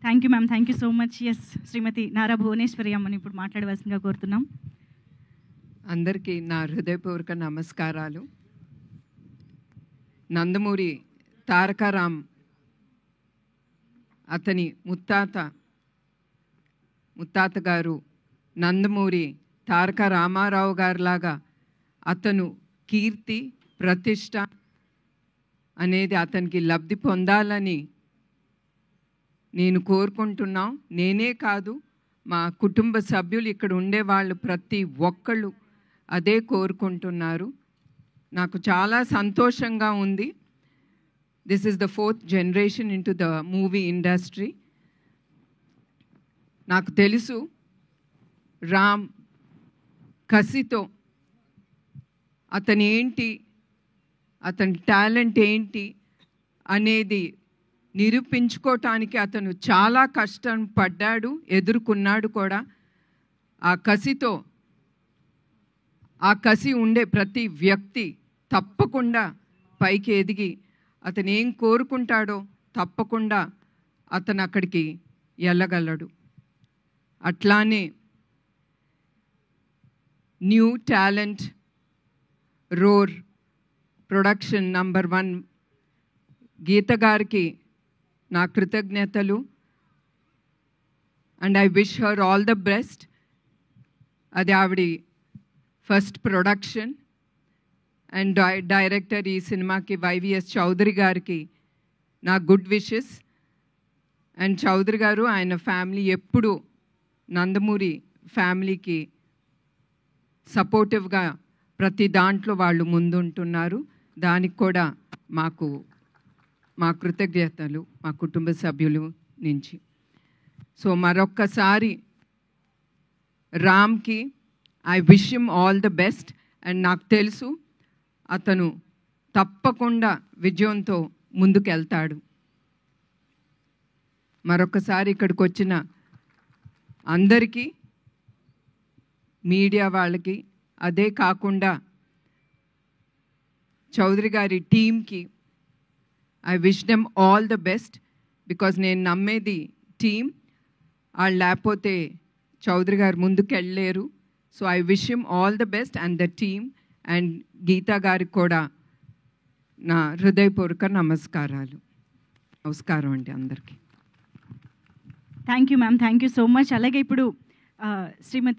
Thank you ma'am, thank you so much. Yes, Shrimati Nara Bhuvaneshwari అమ్మని ఇప్పుడు మాట్లాడవలసిందిగా కోరుతున్నాం. అందరికీ నా హృదయపూర్వక నమస్కారాలు. నందమూరి తారకరామ్ అతని ముత్తాత గారు నందమూరి తారక రామారావు గారిలాగా అతను కీర్తి ప్రతిష్ట అనేది అతనికి లబ్ధి పొందాలని నేను కోరుకుంటున్నాం. నేనే కాదు, మా కుటుంబ సభ్యులు ఇక్కడ ఉండేవాళ్ళు ప్రతి ఒక్కళ్ళు అదే కోరుకుంటున్నారు. నాకు చాలా సంతోషంగా ఉంది. This is the 4th generation into the movie industry. నాకు తెలుసు రామ్ కసితో అతని టాలెంట్ ఏంటి అనేది నిరూపించుకోవటానికి అతను చాలా కష్టం పడ్డాడు, ఎదుర్కొన్నాడు కూడా. ఆ కసి ఉండే ప్రతి వ్యక్తి తప్పకుండా పైకి ఎదిగి అతను ఏం కోరుకుంటాడో తప్పకుండా అతను అక్కడికి వెళ్ళగలడు. అట్లానే new talent roar production number 1 Geetha గారికి నా కృతజ్ఞతలు. And I wish her all the best. అది ఆవిడ ఫస్ట్ ప్రొడక్షన్. అండ్ డైరెక్టర్ ఈ సినిమాకి వైవిఎస్ చౌదరి గారికి నా గుడ్ విషెస్. అండ్ చౌదరి గారు ఆయన ఫ్యామిలీ ఎప్పుడు నందమూరి ఫ్యామిలీకి సపోర్టివ్గా ప్రతి దాంట్లో వాళ్ళు ముందుంటున్నారు. దానికి కూడా మా కృతజ్ఞతలు మా కుటుంబ సభ్యులు నుంచి. సో మరొక్కసారి రామ్కి I wish him all the best. And నాకు తెలుసు అతను తప్పకుండా విజయంతో ముందుకెళ్తాడు. మరొకసారి ఇక్కడికి వచ్చిన అందరికీ, మీడియా వాళ్ళకి, అదే కాకుండా చౌదరి గారి టీమ్కి I wish them all the best. Because నేను నమ్మేది టీమ్. వాళ్ళు లేకపోతే చౌదరి గారు ముందుకు వెళ్ళలేరు. So I wish him all the best and the team. And Geetha గారికి కూడా నా హృదయపూర్వక నమస్కారం అండి అందరికీ. Thank you ma'am, thank you so much. అలాగే ఇప్పుడు శ్రీమతి